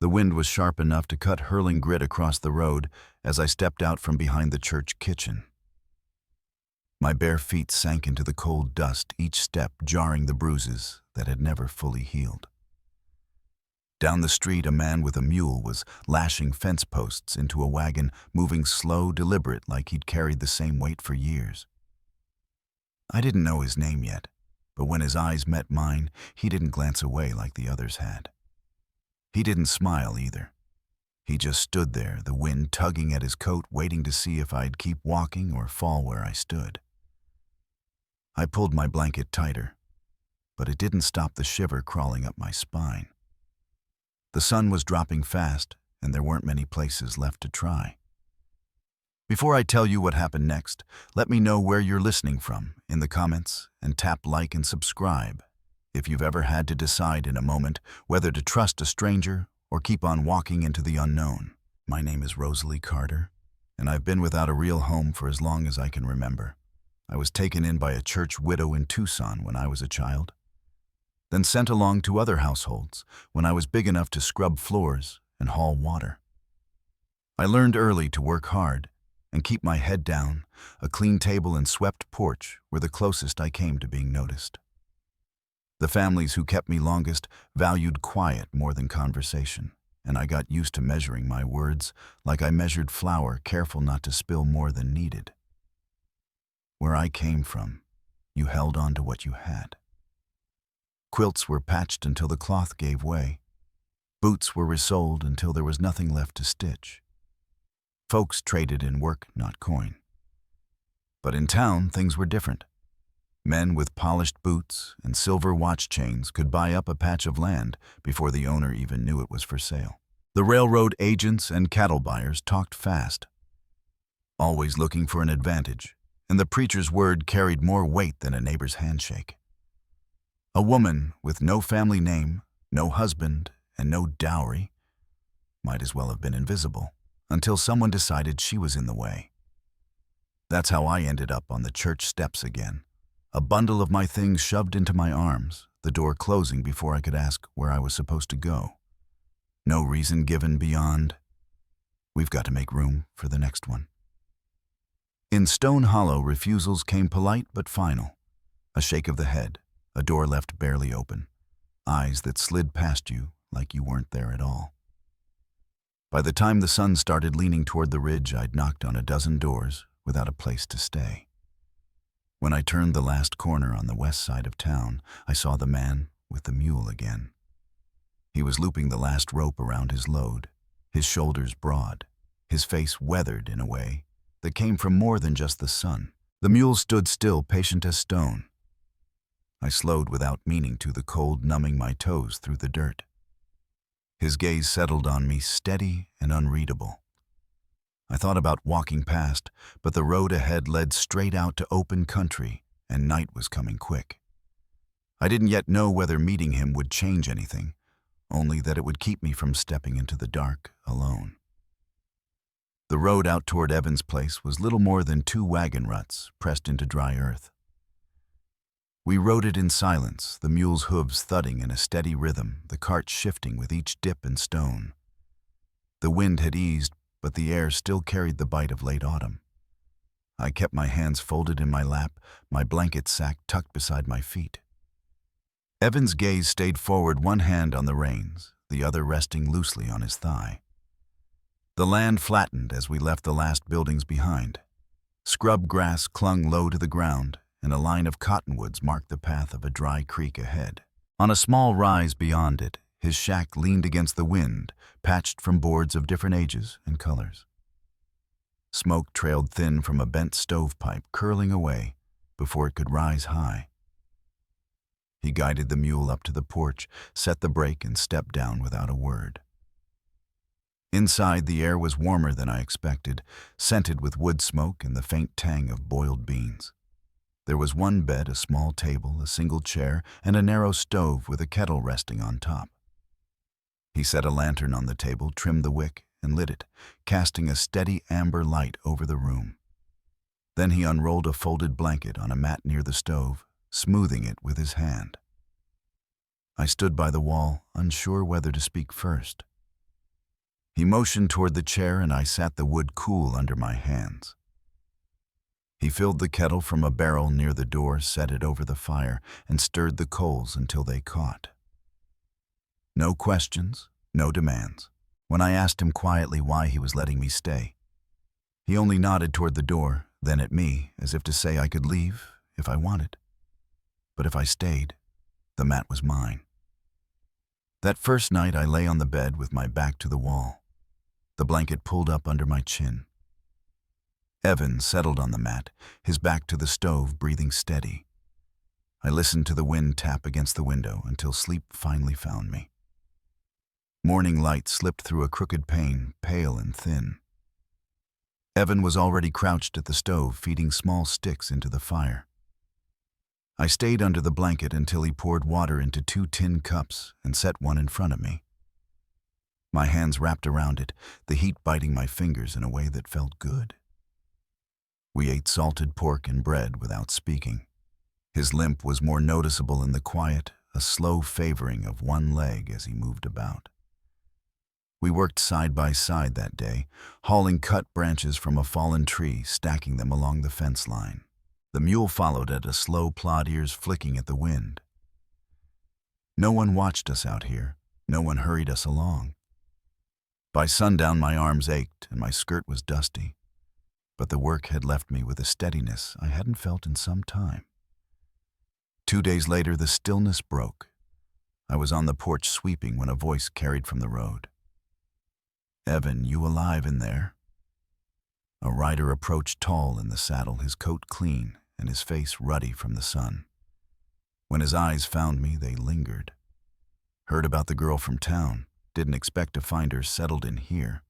The wind was sharp enough to cut hurling grit across the road as I stepped out from behind the church kitchen. My bare feet sank into the cold dust, each step jarring the bruises that had never fully healed. Down the street, a man with a mule was lashing fence posts into a wagon, moving slow, deliberate, like he'd carried the same weight for years. I didn't know his name yet, but when his eyes met mine, he didn't glance away like the others had. He didn't smile either. He just stood there, the wind tugging at his coat, waiting to see if I'd keep walking or fall where I stood. I pulled my blanket tighter, but it didn't stop the shiver crawling up my spine. The sun was dropping fast, and there weren't many places left to try. Before I tell you what happened next, let me know where you're listening from in the comments, and tap like and subscribe if you've ever had to decide in a moment whether to trust a stranger or keep on walking into the unknown. My name is Rosalie Carter, and I've been without a real home for as long as I can remember. I was taken in by a church widow in Tucson when I was a child, then sent along to other households when I was big enough to scrub floors and haul water. I learned early to work hard and keep my head down. A clean table and swept porch were the closest I came to being noticed. The families who kept me longest valued quiet more than conversation, and I got used to measuring my words like I measured flour, careful not to spill more than needed. Where I came from, you held on to what you had. Quilts were patched until the cloth gave way. Boots were resoled until there was nothing left to stitch. Folks traded in work, not coin. But in town, things were different. Men with polished boots and silver watch chains could buy up a patch of land before the owner even knew it was for sale. The railroad agents and cattle buyers talked fast, always looking for an advantage, and the preacher's word carried more weight than a neighbor's handshake. A woman with no family name, no husband, and no dowry might as well have been invisible until someone decided she was in the way. That's how I ended up on the church steps again, a bundle of my things shoved into my arms, the door closing before I could ask where I was supposed to go. No reason given beyond, "We've got to make room for the next one." In Stone Hollow, refusals came polite but final. A shake of the head, a door left barely open, eyes that slid past you like you weren't there at all. By the time the sun started leaning toward the ridge, I'd knocked on a dozen doors without a place to stay. When I turned the last corner on the west side of town, I saw the man with the mule again. He was looping the last rope around his load, his shoulders broad, his face weathered in a way that came from more than just the sun. The mule stood still, patient as stone. I slowed without meaning to, the cold numbing my toes through the dirt. His gaze settled on me, steady and unreadable. I thought about walking past, but the road ahead led straight out to open country, and night was coming quick. I didn't yet know whether meeting him would change anything, only that it would keep me from stepping into the dark alone. The road out toward Evans' place was little more than 2 wagon ruts pressed into dry earth. We rode it in silence, the mule's hooves thudding in a steady rhythm, the cart shifting with each dip and stone. The wind had eased, but the air still carried the bite of late autumn. I kept my hands folded in my lap, my blanket sack tucked beside my feet. Evans' gaze stayed forward, one hand on the reins, the other resting loosely on his thigh. The land flattened as we left the last buildings behind. Scrub grass clung low to the ground, and a line of cottonwoods marked the path of a dry creek ahead. On a small rise beyond it, his shack leaned against the wind, patched from boards of different ages and colors. Smoke trailed thin from a bent stovepipe, curling away before it could rise high. He guided the mule up to the porch, set the brake, and stepped down without a word. Inside, the air was warmer than I expected, scented with wood smoke and the faint tang of boiled beans. There was one bed, a small table, a single chair, and a narrow stove with a kettle resting on top. He set a lantern on the table, trimmed the wick, and lit it, casting a steady amber light over the room. Then he unrolled a folded blanket on a mat near the stove, smoothing it with his hand. I stood by the wall, unsure whether to speak first. He motioned toward the chair and I sat the wood cool under my hands. He filled the kettle from a barrel near the door, set it over the fire, and stirred the coals until they caught. No questions, no demands. When I asked him quietly why he was letting me stay, he only nodded toward the door, then at me, as if to say I could leave if I wanted. But if I stayed, the mat was mine. That first night I lay on the bed with my back to the wall, the blanket pulled up under my chin. Evan settled on the mat, his back to the stove, breathing steady. I listened to the wind tap against the window until sleep finally found me. Morning light slipped through a crooked pane, pale and thin. Evan was already crouched at the stove, feeding small sticks into the fire. I stayed under the blanket until he poured water into 2 tin cups and set one in front of me. My hands wrapped around it, the heat biting my fingers in a way that felt good. We ate salted pork and bread without speaking. His limp was more noticeable in the quiet, a slow favoring of one leg as he moved about. We worked side by side that day, hauling cut branches from a fallen tree, stacking them along the fence line. The mule followed at a slow plod, ears flicking at the wind. No one watched us out here. No one hurried us along. By sundown, my arms ached and my skirt was dusty, but the work had left me with a steadiness I hadn't felt in some time. 2 days later, the stillness broke. I was on the porch sweeping when a voice carried from the road. "Evan, you alive in there?" A rider approached, tall in the saddle, his coat clean and his face ruddy from the sun. When his eyes found me, they lingered. "Heard about the girl from town. Didn't expect to find her settled in here."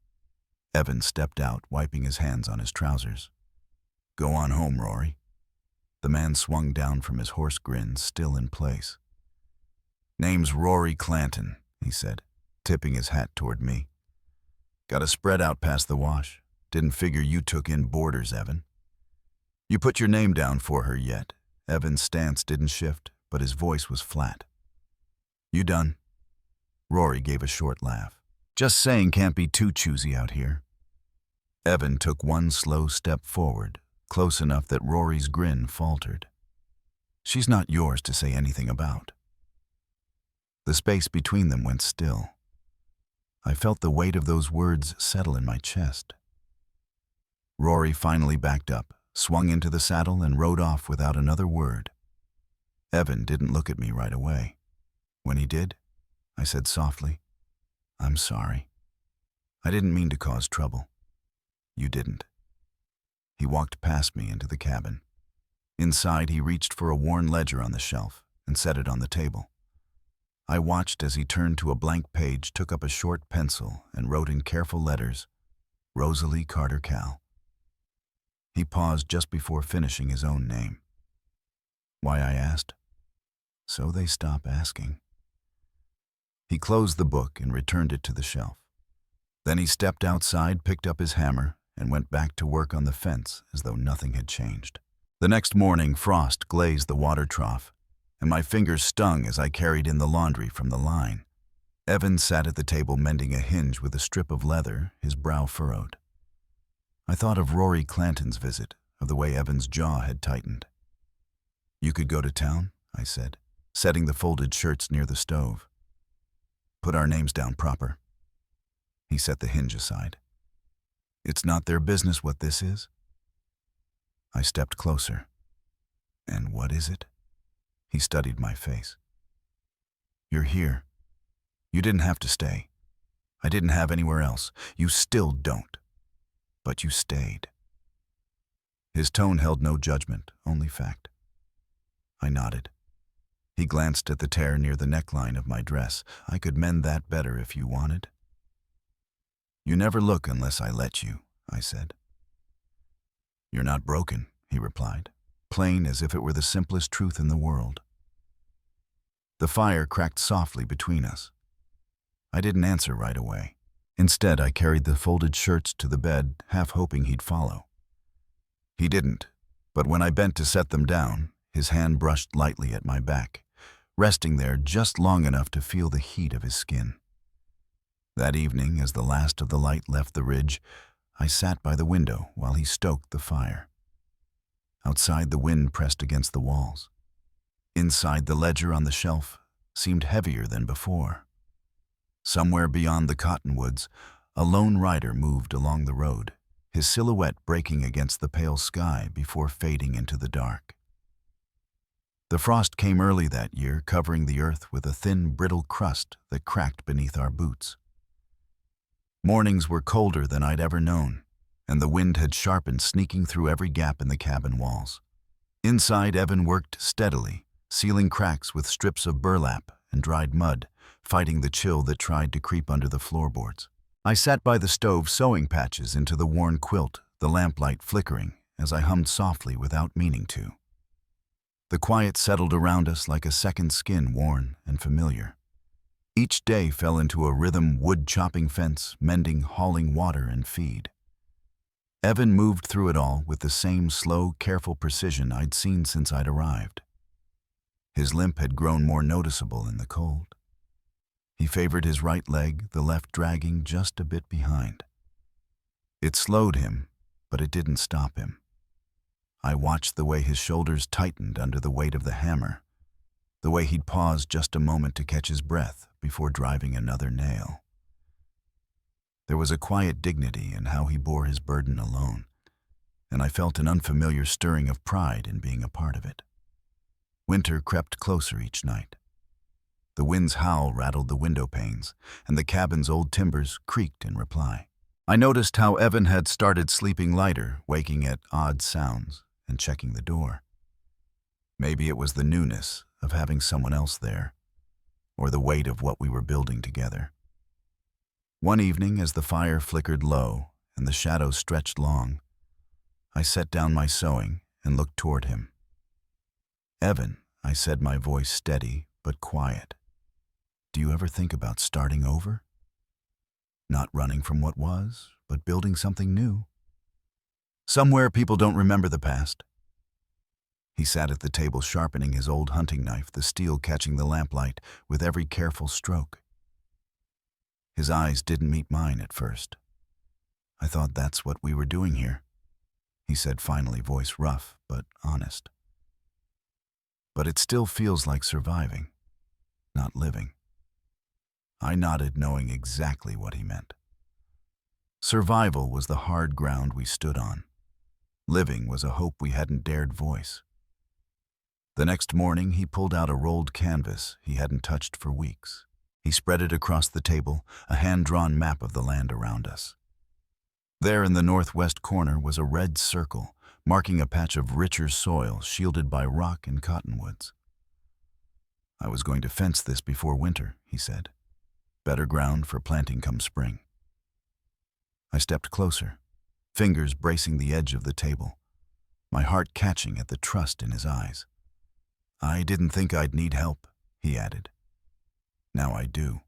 Evan stepped out, wiping his hands on his trousers. "Go on home, Rory." The man swung down from his horse grin, still in place. "Name's Rory Clanton," he said, tipping his hat toward me. "Got a spread out past the wash. Didn't figure you took in boarders, Evan." "You put your name down for her yet?" Evan's stance didn't shift, but his voice was flat. "You done?" Rory gave a short laugh. "Just saying, can't be too choosy out here." Evan took one slow step forward, close enough that Rory's grin faltered. "She's not yours to say anything about." The space between them went still. I felt the weight of those words settle in my chest. Rory finally backed up, swung into the saddle, and rode off without another word. Evan didn't look at me right away. When he did, I said softly, "I'm sorry. I didn't mean to cause trouble." "You didn't." He walked past me into the cabin. Inside, he reached for a worn ledger on the shelf and set it on the table. I watched as he turned to a blank page, took up a short pencil, and wrote in careful letters, "Rosalie Carter Cal." He paused just before finishing his own name. "Why?" I asked. "So they stop asking." He closed the book and returned it to the shelf. Then he stepped outside, picked up his hammer, and went back to work on the fence as though nothing had changed. The next morning, frost glazed the water trough, and my fingers stung as I carried in the laundry from the line. Evan sat at the table mending a hinge with a strip of leather, his brow furrowed. I thought of Rory Clanton's visit, of the way Evan's jaw had tightened. "You could go to town," I said, setting the folded shirts near the stove. "Put our names down proper." He set the hinge aside. "It's not their business what this is." I stepped closer. "And what is it?" He studied my face. "You're here. You didn't have to stay. I didn't have anywhere else. You still don't. But you stayed." His tone held no judgment, only fact. I nodded. He glanced at the tear near the neckline of my dress. "I could mend that better if you wanted." "You never look unless I let you," I said. "You're not broken," he replied, plain as if it were the simplest truth in the world. The fire cracked softly between us. I didn't answer right away. Instead, I carried the folded shirts to the bed, half hoping he'd follow. He didn't, but when I bent to set them down, his hand brushed lightly at my back, resting there just long enough to feel the heat of his skin. That evening, as the last of the light left the ridge, I sat by the window while he stoked the fire. Outside, the wind pressed against the walls. Inside, the ledger on the shelf seemed heavier than before. Somewhere beyond the cottonwoods, a lone rider moved along the road, his silhouette breaking against the pale sky before fading into the dark. The frost came early that year, covering the earth with a thin, brittle crust that cracked beneath our boots. Mornings were colder than I'd ever known, and the wind had sharpened, sneaking through every gap in the cabin walls. Inside, Evan worked steadily, sealing cracks with strips of burlap and dried mud, fighting the chill that tried to creep under the floorboards. I sat by the stove sewing patches into the worn quilt, the lamplight flickering as I hummed softly without meaning to. The quiet settled around us like a second skin, worn and familiar. Each day fell into a rhythm: wood chopping, fence mending, hauling water and feed. Evan moved through it all with the same slow, careful precision I'd seen since I'd arrived. His limp had grown more noticeable in the cold. He favored his right leg, the left dragging just a bit behind. It slowed him, but it didn't stop him. I watched the way his shoulders tightened under the weight of the hammer, the way he'd pause just a moment to catch his breath before driving another nail. There was a quiet dignity in how he bore his burden alone, and I felt an unfamiliar stirring of pride in being a part of it. Winter crept closer each night. The wind's howl rattled the window panes, and the cabin's old timbers creaked in reply. I noticed how Evan had started sleeping lighter, waking at odd sounds and checking the door. Maybe it was the newness of having someone else there, or the weight of what we were building together. One evening, as the fire flickered low and the shadows stretched long, I set down my sewing and looked toward him. "Evan," I said, my voice steady but quiet, "do you ever think about starting over? Not running from what was, but building something new? Somewhere people don't remember the past." He sat at the table sharpening his old hunting knife, the steel catching the lamplight with every careful stroke. His eyes didn't meet mine at first. "I thought that's what we were doing here," he said finally, voice rough but honest. "But it still feels like surviving, not living." I nodded, knowing exactly what he meant. Survival was the hard ground we stood on. Living was a hope we hadn't dared voice. The next morning, he pulled out a rolled canvas he hadn't touched for weeks. He spread it across the table, a hand-drawn map of the land around us. There in the northwest corner was a red circle, marking a patch of richer soil shielded by rock and cottonwoods. "I was going to fence this before winter," he said. "Better ground for planting come spring." I stepped closer, fingers bracing the edge of the table, my heart catching at the trust in his eyes. "I didn't think I'd need help," he added. "Now I do."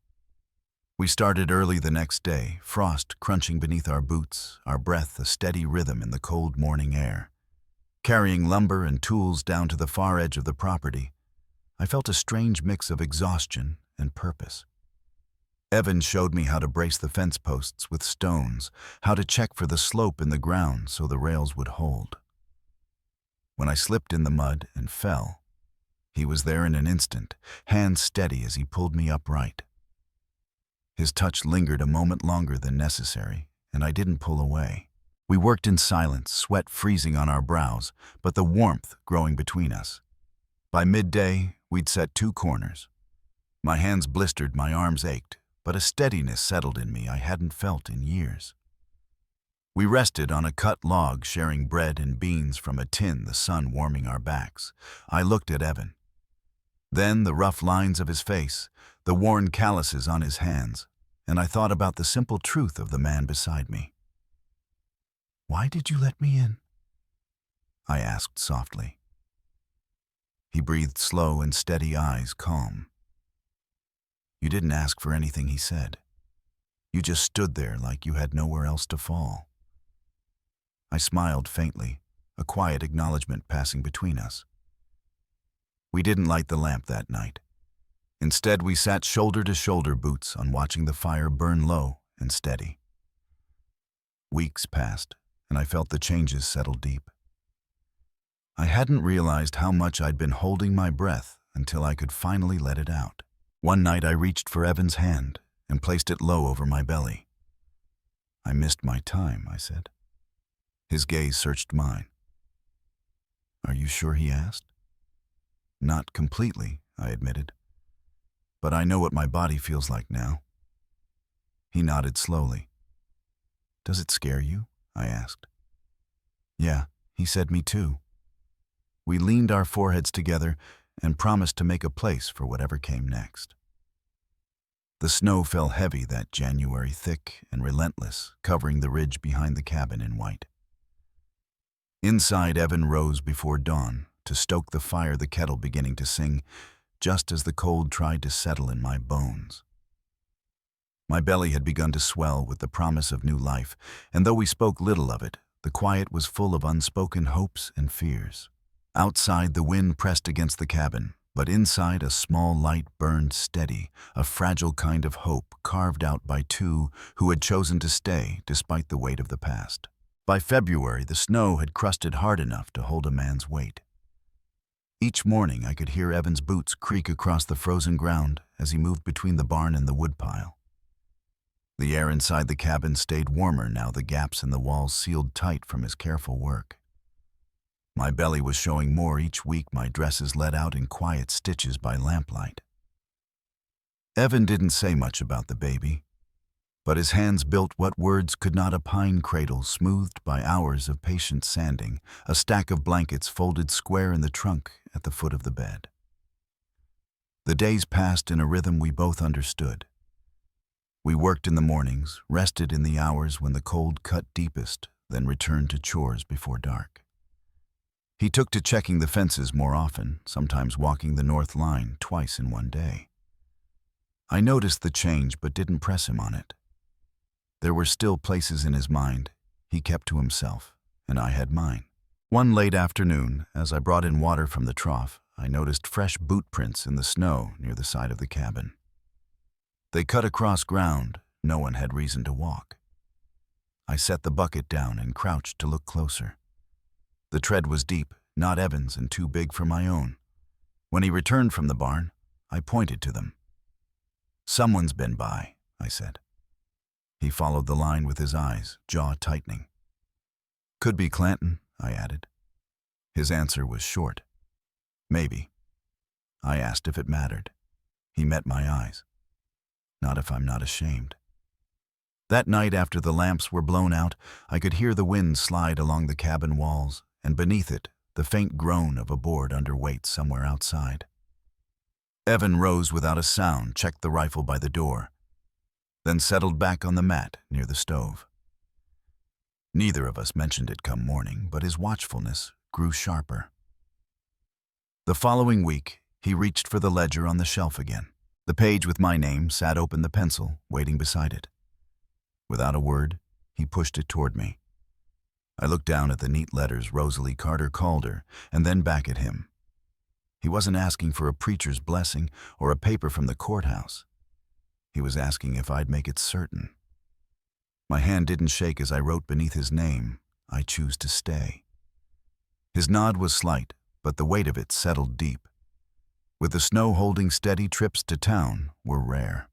We started early the next day, frost crunching beneath our boots, our breath a steady rhythm in the cold morning air. Carrying lumber and tools down to the far edge of the property, I felt a strange mix of exhaustion and purpose. Evan showed me how to brace the fence posts with stones, how to check for the slope in the ground so the rails would hold. When I slipped in the mud and fell, he was there in an instant, hands steady as he pulled me upright. His touch lingered a moment longer than necessary, and I didn't pull away. We worked in silence, sweat freezing on our brows, but the warmth growing between us. By midday, we'd set 2 corners. My hands blistered, my arms ached, but a steadiness settled in me I hadn't felt in years. We rested on a cut log, sharing bread and beans from a tin, the sun warming our backs. I looked at Evan. Then the rough lines of his face, the worn calluses on his hands, and I thought about the simple truth of the man beside me. "Why did you let me in?" I asked softly. He breathed slow and steady, eyes calm. "You didn't ask for anything," he said. "You just stood there like you had nowhere else to fall." I smiled faintly, a quiet acknowledgement passing between us. We didn't light the lamp that night. Instead, we sat shoulder to shoulder, boots on, watching the fire burn low and steady. Weeks passed, and I felt the changes settle deep. I hadn't realized how much I'd been holding my breath until I could finally let it out. One night I reached for Evan's hand and placed it low over my belly. "I missed my time," I said. His gaze searched mine. "Are you sure?" he asked. "Not completely," I admitted. "But I know what my body feels like now." He nodded slowly. "Does it scare you?" I asked. "Yeah," he said, "me too." We leaned our foreheads together and promised to make a place for whatever came next. The snow fell heavy that January, thick and relentless, covering the ridge behind the cabin in white. Inside, Evan rose before dawn to stoke the fire, the kettle beginning to sing, just as the cold tried to settle in my bones. My belly had begun to swell with the promise of new life, and though we spoke little of it, the quiet was full of unspoken hopes and fears. Outside, the wind pressed against the cabin, but inside a small light burned steady, a fragile kind of hope carved out by two who had chosen to stay despite the weight of the past. By February, the snow had crusted hard enough to hold a man's weight. Each morning, I could hear Evan's boots creak across the frozen ground as he moved between the barn and the woodpile. The air inside the cabin stayed warmer now, the gaps in the walls sealed tight from his careful work. My belly was showing more each week, my dresses let out in quiet stitches by lamplight. Evan didn't say much about the baby, but his hands built what words could not, a pine cradle smoothed by hours of patient sanding, a stack of blankets folded square in the trunk at the foot of the bed. The days passed in a rhythm we both understood. We worked in the mornings, rested in the hours when the cold cut deepest, then returned to chores before dark. He took to checking the fences more often, sometimes walking the north line twice in one day. I noticed the change but didn't press him on it. There were still places in his mind he kept to himself, and I had mine. One late afternoon, as I brought in water from the trough, I noticed fresh boot prints in the snow near the side of the cabin. They cut across ground no one had reason to walk. I set the bucket down and crouched to look closer. The tread was deep, not Evan's, and too big for my own. When he returned from the barn, I pointed to them. "Someone's been by," I said. He followed the line with his eyes, jaw tightening. "Could be Clanton," I added. His answer was short. "Maybe." I asked if it mattered. He met my eyes. "Not if I'm not ashamed." That night, after the lamps were blown out, I could hear the wind slide along the cabin walls, and beneath it, the faint groan of a board under weight somewhere outside. Evan rose without a sound, checked the rifle by the door, then settled back on the mat near the stove. Neither of us mentioned it come morning, but his watchfulness grew sharper. The following week, he reached for the ledger on the shelf again. The page with my name sat open, the pencil waiting beside it. Without a word, he pushed it toward me. I looked down at the neat letters, Rosalie Carter Calder, and then back at him. He wasn't asking for a preacher's blessing or a paper from the courthouse. He was asking if I'd make it certain. My hand didn't shake as I wrote beneath his name, "I choose to stay." His nod was slight, but the weight of it settled deep. With the snow holding steady, trips to town were rare.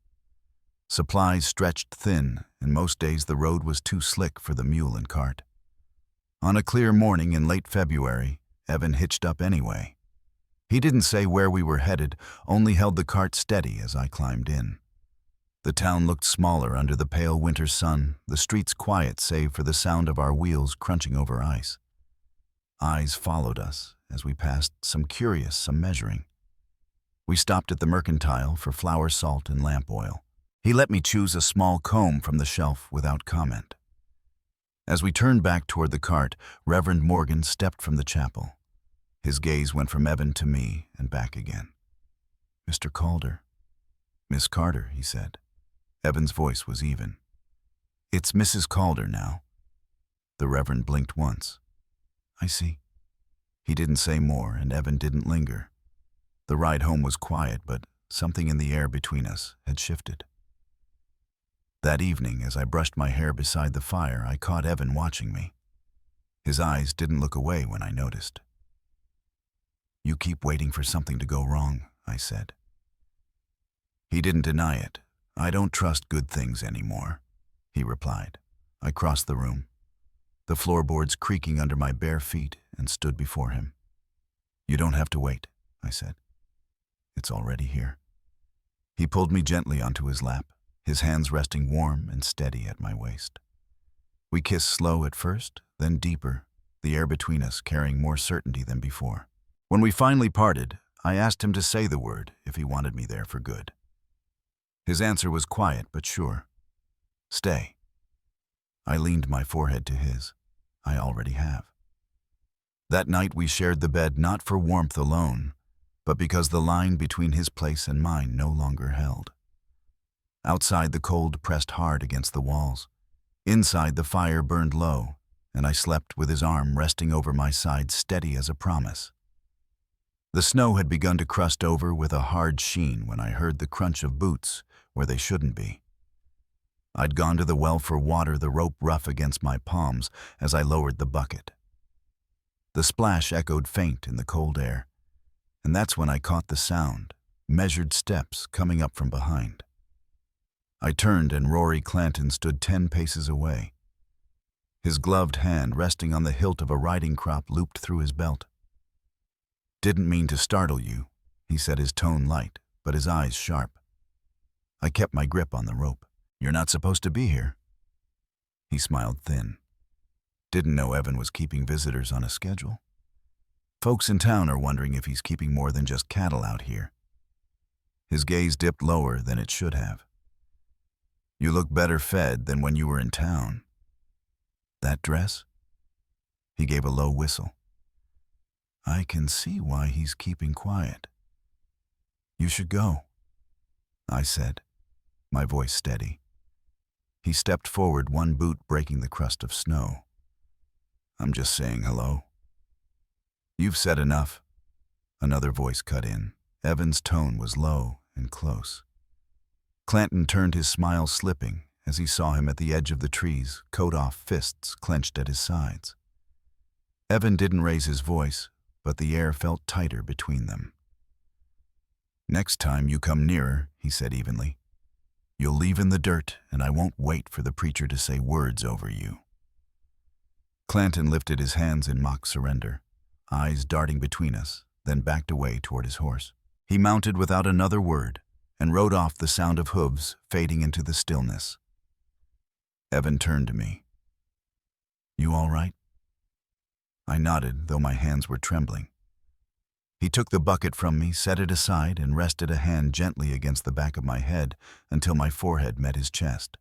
Supplies stretched thin, and most days the road was too slick for the mule and cart. On a clear morning in late February, Evan hitched up anyway. He didn't say where we were headed, only held the cart steady as I climbed in. The town looked smaller under the pale winter sun, the streets quiet save for the sound of our wheels crunching over ice. Eyes followed us as we passed, some curious, some measuring. We stopped at the mercantile for flour, salt, and lamp oil. He let me choose a small comb from the shelf without comment. As we turned back toward the cart, Reverend Morgan stepped from the chapel. His gaze went from Evan to me and back again. "Mr. Calder." "Miss Carter," he said. Evan's voice was even. "It's Mrs. Calder now." The Reverend blinked once. "I see." He didn't say more, and Evan didn't linger. The ride home was quiet, but something in the air between us had shifted. That evening, as I brushed my hair beside the fire, I caught Evan watching me. His eyes didn't look away when I noticed. "You keep waiting for something to go wrong," I said. He didn't deny it. "I don't trust good things anymore," he replied. I crossed the room, the floorboards creaking under my bare feet, and stood before him. "You don't have to wait," I said. "It's already here." He pulled me gently onto his lap, his hands resting warm and steady at my waist. We kissed slow at first, then deeper, the air between us carrying more certainty than before. When we finally parted, I asked him to say the word if he wanted me there for good. His answer was quiet but sure. "Stay." I leaned my forehead to his. "I already have." That night we shared the bed not for warmth alone, but because the line between his place and mine no longer held. Outside, the cold pressed hard against the walls. Inside, the fire burned low, and I slept with his arm resting over my side, steady as a promise. The snow had begun to crust over with a hard sheen when I heard the crunch of boots where they shouldn't be. I'd gone to the well for water, the rope rough against my palms as I lowered the bucket. The splash echoed faint in the cold air, and that's when I caught the sound, measured steps coming up from behind. I turned and Rory Clanton stood 10 paces away. His gloved hand resting on the hilt of a riding crop looped through his belt. "Didn't mean to startle you," he said, his tone light, but his eyes sharp. I kept my grip on the rope. "You're not supposed to be here." He smiled thin. "Didn't know Evan was keeping visitors on a schedule. Folks in town are wondering if he's keeping more than just cattle out here." His gaze dipped lower than it should have. "You look better fed than when you were in town. That dress?" He gave a low whistle. "I can see why he's keeping quiet." "You should go," I said, my voice steady. He stepped forward, one boot breaking the crust of snow. "I'm just saying hello." "You've said enough." Another voice cut in. Evan's tone was low and close. Clanton turned, his smile slipping as he saw him at the edge of the trees, coat off, fists clenched at his sides. Evan didn't raise his voice, but the air felt tighter between them. "Next time you come nearer," he said evenly, "you'll leave in the dirt, and I won't wait for the preacher to say words over you." Clanton lifted his hands in mock surrender, eyes darting between us, then backed away toward his horse. He mounted without another word and rode off, the sound of hooves fading into the stillness. Evan turned to me. "You all right?" I nodded, though my hands were trembling. He took the bucket from me, set it aside, and rested a hand gently against the back of my head until my forehead met his chest.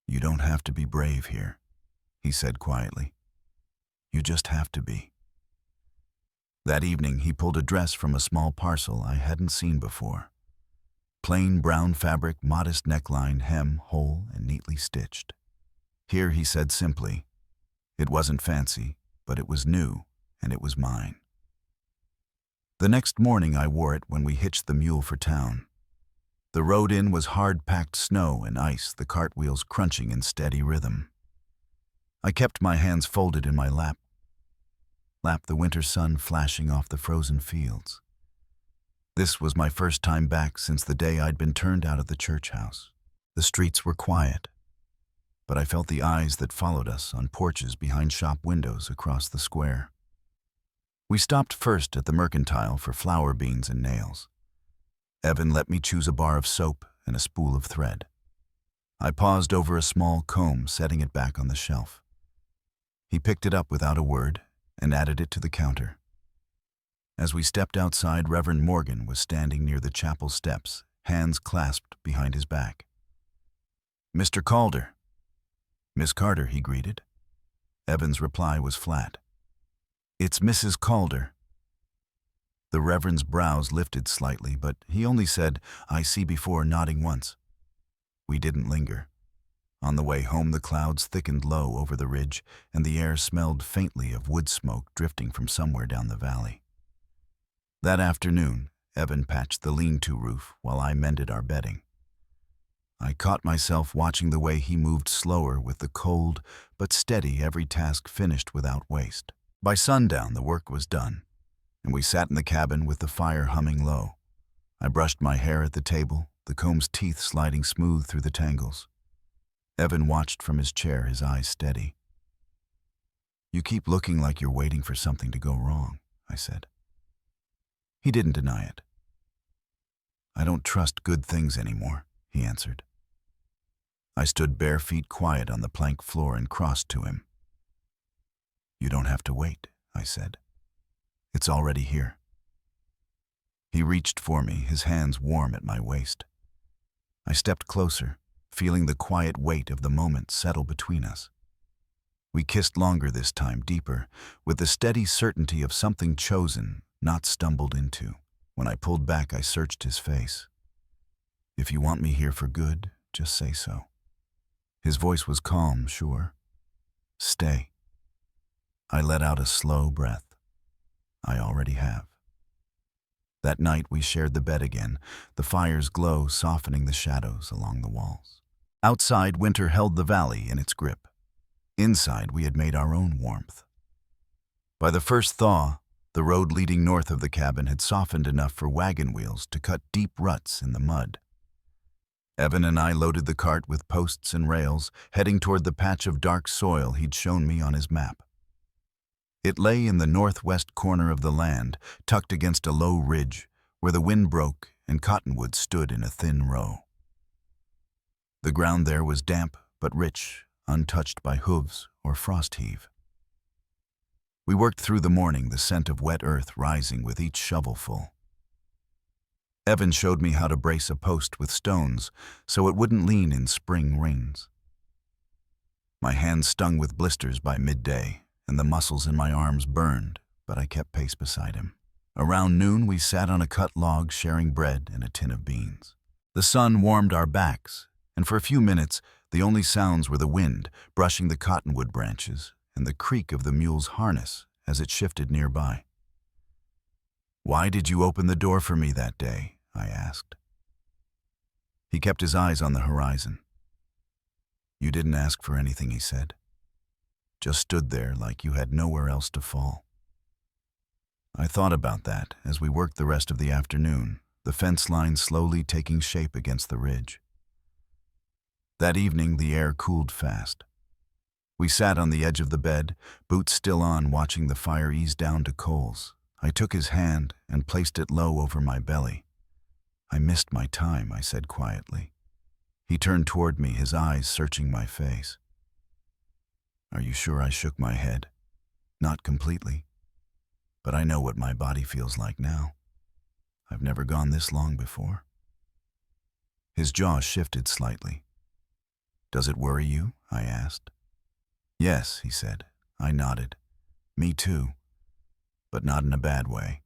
"You don't have to be brave here," he said quietly. "You just have to be." That evening, he pulled a dress from a small parcel I hadn't seen before. Plain brown fabric, modest neckline, hem whole and neatly stitched. "Here," he said simply. It wasn't fancy, but it was new, and it was mine. The next morning I wore it when we hitched the mule for town. The road in was hard-packed snow and ice, the cartwheels crunching in steady rhythm. I kept my hands folded in my lap, the winter sun flashing off the frozen fields. This was my first time back since the day I'd been turned out of the church house. The streets were quiet, but I felt the eyes that followed us on porches behind shop windows across the square. We stopped first at the mercantile for flour, beans, and nails. Evan let me choose a bar of soap and a spool of thread. I paused over a small comb, setting it back on the shelf. He picked it up without a word and added it to the counter. As we stepped outside, Reverend Morgan was standing near the chapel steps, hands clasped behind his back. "Mr. Calder." "Miss Carter," he greeted. Evan's reply was flat. "It's Mrs. Calder." The Reverend's brows lifted slightly, but he only said, "I see," before nodding once. We didn't linger. On the way home, the clouds thickened low over the ridge, and the air smelled faintly of wood smoke drifting from somewhere down the valley. That afternoon, Evan patched the lean-to roof while I mended our bedding. I caught myself watching the way he moved slower with the cold but steady every task finished without waste. By sundown, the work was done, and we sat in the cabin with the fire humming low. I brushed my hair at the table, the comb's teeth sliding smooth through the tangles. Evan watched from his chair, his eyes steady. "You keep looking like you're waiting for something to go wrong," I said. He didn't deny it. "I don't trust good things anymore," he answered. I stood bare feet quiet on the plank floor and crossed to him. "You don't have to wait," I said. "It's already here." He reached for me, his hands warm at my waist. I stepped closer, feeling the quiet weight of the moment settle between us. We kissed longer this time, deeper, with the steady certainty of something chosen, not stumbled into. When I pulled back, I searched his face. "If you want me here for good, just say so." His voice was calm, sure. "Stay." I let out a slow breath. "I already have." That night we shared the bed again, the fire's glow softening the shadows along the walls. Outside, winter held the valley in its grip. Inside, we had made our own warmth. By the first thaw, the road leading north of the cabin had softened enough for wagon wheels to cut deep ruts in the mud. Evan and I loaded the cart with posts and rails, heading toward the patch of dark soil he'd shown me on his map. It lay in the northwest corner of the land, tucked against a low ridge, where the wind broke and cottonwoods stood in a thin row. The ground there was damp but rich, untouched by hooves or frost heave. We worked through the morning, the scent of wet earth rising with each shovelful. Evan showed me how to brace a post with stones so it wouldn't lean in spring rains. My hands stung with blisters by midday, and the muscles in my arms burned, but I kept pace beside him. Around noon, we sat on a cut log sharing bread and a tin of beans. The sun warmed our backs, and for a few minutes, the only sounds were the wind brushing the cottonwood branches and the creak of the mule's harness as it shifted nearby. "Why did you open the door for me that day?" I asked. He kept his eyes on the horizon. "You didn't ask for anything," he said. "Just stood there like you had nowhere else to fall." I thought about that as we worked the rest of the afternoon, the fence line slowly taking shape against the ridge. That evening, the air cooled fast. We sat on the edge of the bed, boots still on, watching the fire ease down to coals. I took his hand and placed it low over my belly. "I missed my time," I said quietly. He turned toward me, his eyes searching my face. "Are you sure?" I shook my head. "Not completely. But I know what my body feels like now. I've never gone this long before." His jaw shifted slightly. "Does it worry you?" I asked. "Yes," he said. I nodded. "Me too. But not in a bad way."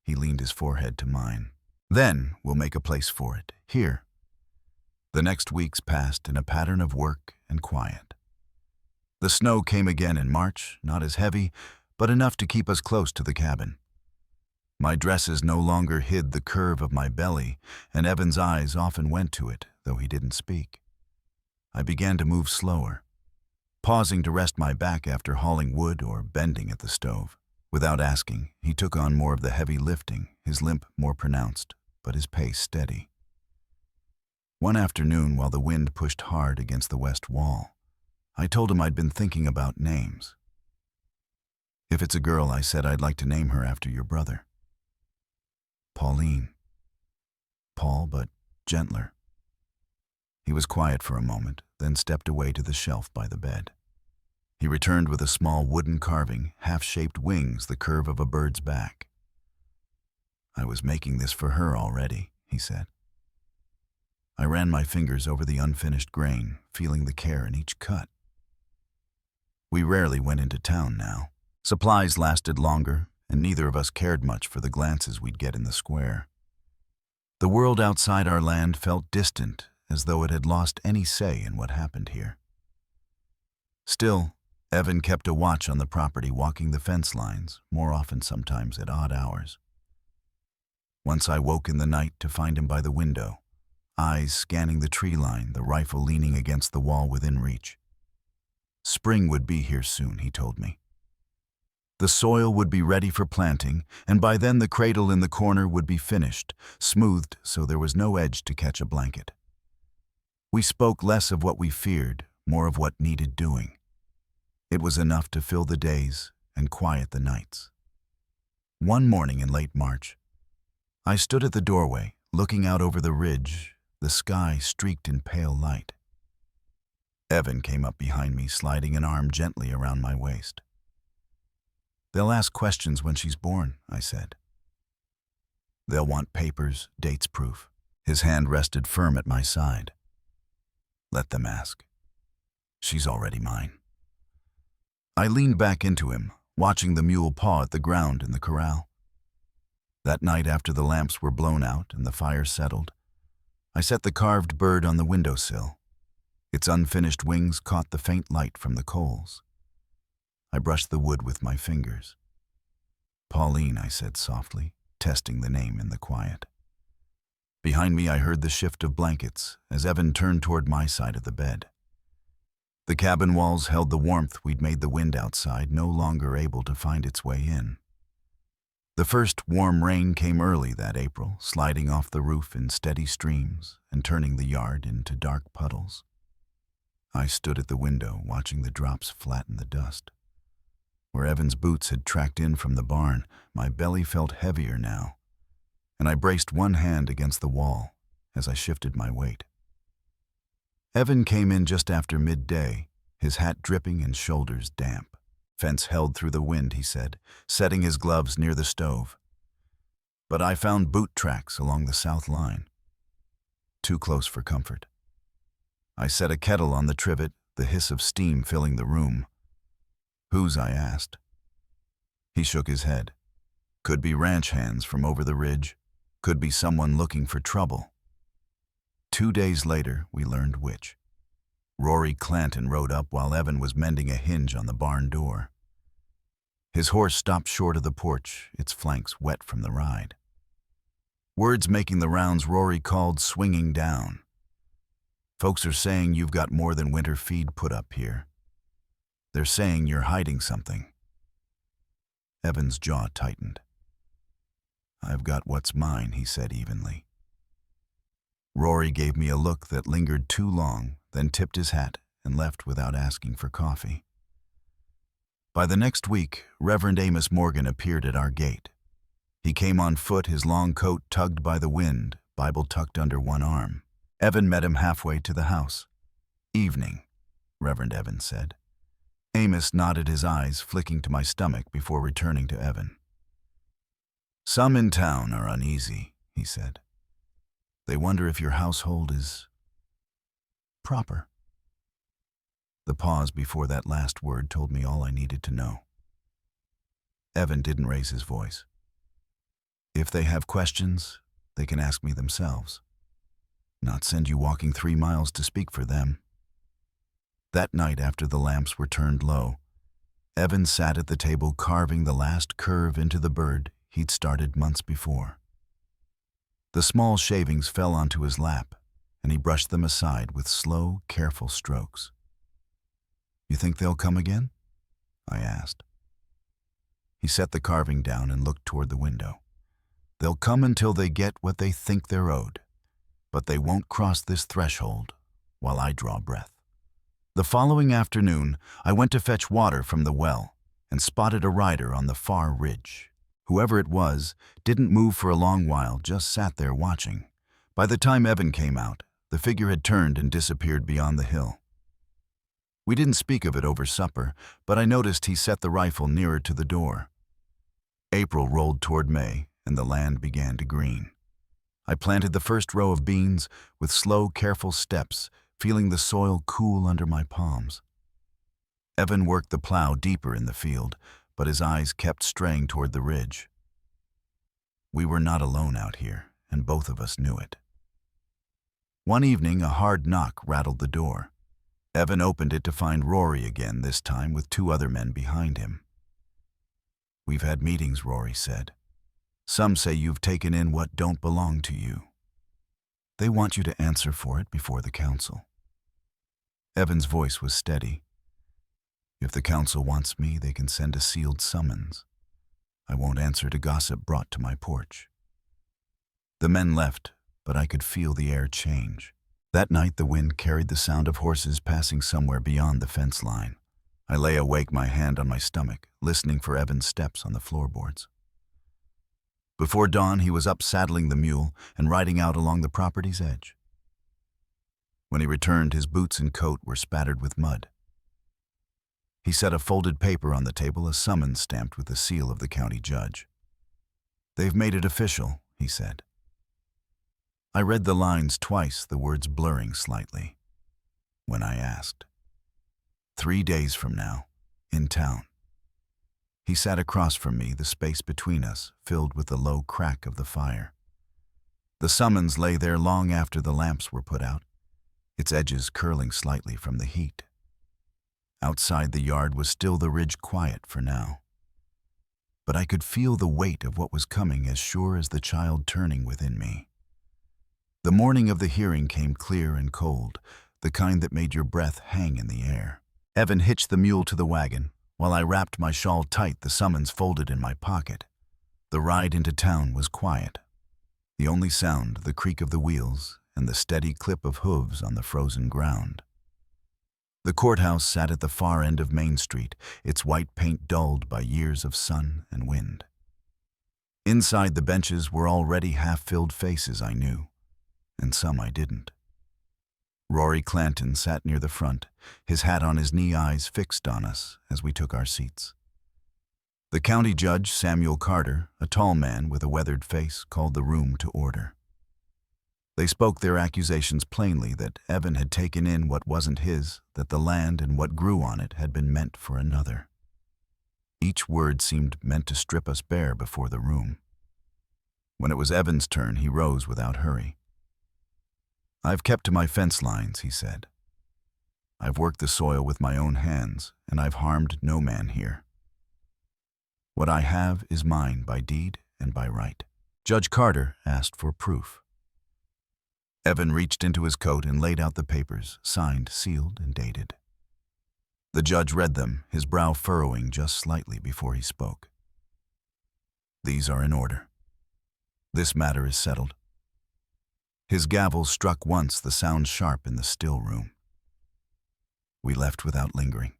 He leaned his forehead to mine. "Then we'll make a place for it, here." The next weeks passed in a pattern of work and quiet. The snow came again in March, not as heavy, but enough to keep us close to the cabin. My dresses no longer hid the curve of my belly, and Evan's eyes often went to it, though he didn't speak. I began to move slower, pausing to rest my back after hauling wood or bending at the stove. Without asking, he took on more of the heavy lifting, his limp more pronounced, but his pace steady. One afternoon, while the wind pushed hard against the west wall, I told him I'd been thinking about names. "If it's a girl," I said, "I'd like to name her after your brother." "Pauline." Paul, but gentler. He was quiet for a moment, then stepped away to the shelf by the bed. He returned with a small wooden carving, half-shaped wings the curve of a bird's back. "I was making this for her already," he said. I ran my fingers over the unfinished grain, feeling the care in each cut. We rarely went into town now. Supplies lasted longer, and neither of us cared much for the glances we'd get in the square. The world outside our land felt distant, as though it had lost any say in what happened here. Still, Evan kept a watch on the property, walking the fence lines, more often sometimes at odd hours. Once I woke in the night to find him by the window, eyes scanning the tree line, the rifle leaning against the wall within reach. Spring would be here soon, he told me. The soil would be ready for planting, and by then the cradle in the corner would be finished, smoothed so there was no edge to catch a blanket. We spoke less of what we feared, more of what needed doing. It was enough to fill the days and quiet the nights. One morning in late March, I stood at the doorway, looking out over the ridge, the sky streaked in pale light. Evan came up behind me, sliding an arm gently around my waist. "They'll ask questions when she's born," I said. "They'll want papers, dates, proof." His hand rested firm at my side. "Let them ask. She's already mine." I leaned back into him, watching the mule paw at the ground in the corral. That night, after the lamps were blown out and the fire settled, I set the carved bird on the windowsill. Its unfinished wings caught the faint light from the coals. I brushed the wood with my fingers. "Pauline," I said softly, testing the name in the quiet. Behind me I heard the shift of blankets as Evan turned toward my side of the bed. The cabin walls held the warmth we'd made the wind outside no longer able to find its way in. The first warm rain came early that April, sliding off the roof in steady streams and turning the yard into dark puddles. I stood at the window, watching the drops flatten the dust. Where Evan's boots had tracked in from the barn, my belly felt heavier now, and I braced one hand against the wall as I shifted my weight. Evan came in just after midday, his hat dripping and shoulders damp. "Fence held through the wind," he said, setting his gloves near the stove. "But I found boot tracks along the south line. Too close for comfort." I set a kettle on the trivet, the hiss of steam filling the room. "Whose?" I asked. He shook his head. "Could be ranch hands from over the ridge. Could be someone looking for trouble." 2 days later, we learned which. Rory Clanton rode up while Evan was mending a hinge on the barn door. His horse stopped short of the porch, its flanks wet from the ride. Words making the rounds, Rory called swinging down. "Folks are saying you've got more than winter feed put up here. They're saying you're hiding something." Evan's jaw tightened. "I've got what's mine," he said evenly. Rory gave me a look that lingered too long, then tipped his hat and left without asking for coffee. By the next week, Reverend Amos Morgan appeared at our gate. He came on foot, his long coat tugged by the wind, Bible tucked under one arm. Evan met him halfway to the house. "Evening," Reverend Evan said. Amos nodded, his eyes flicking to my stomach before returning to Evan. "Some in town are uneasy," he said. "They wonder if your household is proper." The pause before that last word told me all I needed to know. Evan didn't raise his voice. "If they have questions, they can ask me themselves. Not send you walking 3 miles to speak for them." That night, after the lamps were turned low, Evan sat at the table carving the last curve into the bird he'd started months before. The small shavings fell onto his lap, and he brushed them aside with slow, careful strokes. "You think they'll come again?" I asked. He set the carving down and looked toward the window. "They'll come until they get what they think they're owed, but they won't cross this threshold while I draw breath." The following afternoon, I went to fetch water from the well and spotted a rider on the far ridge. Whoever it was didn't move for a long while, just sat there watching. By the time Evan came out, the figure had turned and disappeared beyond the hill. We didn't speak of it over supper, but I noticed he set the rifle nearer to the door. April rolled toward May, and the land began to green. I planted the first row of beans with slow, careful steps, feeling the soil cool under my palms. Evan worked the plow deeper in the field, but his eyes kept straying toward the ridge. We were not alone out here, and both of us knew it. One evening, a hard knock rattled the door. Evan opened it to find Rory again, this time with 2 other men behind him. "We've had meetings," Rory said. Some say you've taken in what don't belong to you. They want you to answer for it before the council." Evan's voice was steady. "If the council wants me, they can send a sealed summons. I won't answer to gossip brought to my porch." The men left, but I could feel the air change. That night the wind carried the sound of horses passing somewhere beyond the fence line. I lay awake, my hand on my stomach, listening for Evan's steps on the floorboards. Before dawn, he was up saddling the mule and riding out along the property's edge. When he returned, his boots and coat were spattered with mud. He set a folded paper on the table, a summons stamped with the seal of the county judge. "They've made it official," he said. I read the lines twice, the words blurring slightly. When I asked, 3 days from now, in town." He sat across from me, the space between us filled with the low crack of the fire. The summons lay there long after the lamps were put out, its edges curling slightly from the heat. Outside the yard was still the ridge, quiet for now. But I could feel the weight of what was coming, as sure as the child turning within me. The morning of the hearing came clear and cold, the kind that made your breath hang in the air. Evan hitched the mule to the wagon, while I wrapped my shawl tight, the summons folded in my pocket. The ride into town was quiet. The only sound, the creak of the wheels and the steady clip of hooves on the frozen ground. The courthouse sat at the far end of Main Street, its white paint dulled by years of sun and wind. Inside, the benches were already half-filled faces I knew, and some I didn't. Rory Clanton sat near the front, his hat on his knee, eyes fixed on us as we took our seats. The county judge, Samuel Carter, a tall man with a weathered face, called the room to order. They spoke their accusations plainly, that Evan had taken in what wasn't his, that the land and what grew on it had been meant for another. Each word seemed meant to strip us bare before the room. When it was Evan's turn, he rose without hurry. "I've kept to my fence lines," he said. "I've worked the soil with my own hands, and I've harmed no man here. What I have is mine by deed and by right." Judge Carter asked for proof. Evan reached into his coat and laid out the papers, signed, sealed, and dated. The judge read them, his brow furrowing just slightly before he spoke. "These are in order. This matter is settled." His gavel struck once, the sound sharp in the still room. We left without lingering.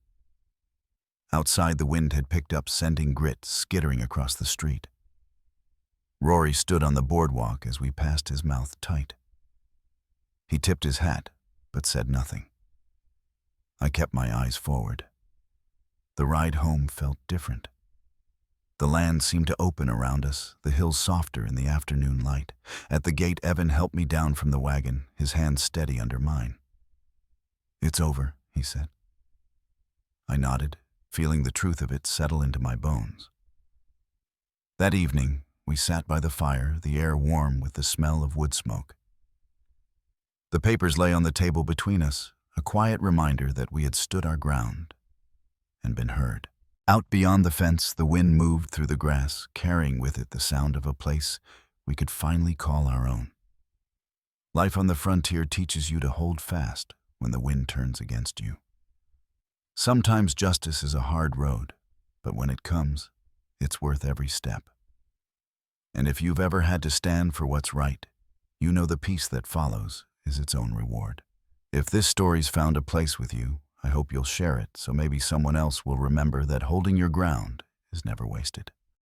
Outside, the wind had picked up, sending grit skittering across the street. Rory stood on the boardwalk as we passed, his mouth tight. He tipped his hat, but said nothing. I kept my eyes forward. The ride home felt different. The land seemed to open around us, the hills softer in the afternoon light. At the gate, Evan helped me down from the wagon, his hand steady under mine. "It's over," he said. I nodded, feeling the truth of it settle into my bones. That evening, we sat by the fire, the air warm with the smell of wood smoke. The papers lay on the table between us, a quiet reminder that we had stood our ground and been heard. Out beyond the fence, the wind moved through the grass, carrying with it the sound of a place we could finally call our own. Life on the frontier teaches you to hold fast when the wind turns against you. Sometimes justice is a hard road, but when it comes, it's worth every step. And if you've ever had to stand for what's right, you know the peace that follows is its own reward. If this story's found a place with you, I hope you'll share it so maybe someone else will remember that holding your ground is never wasted.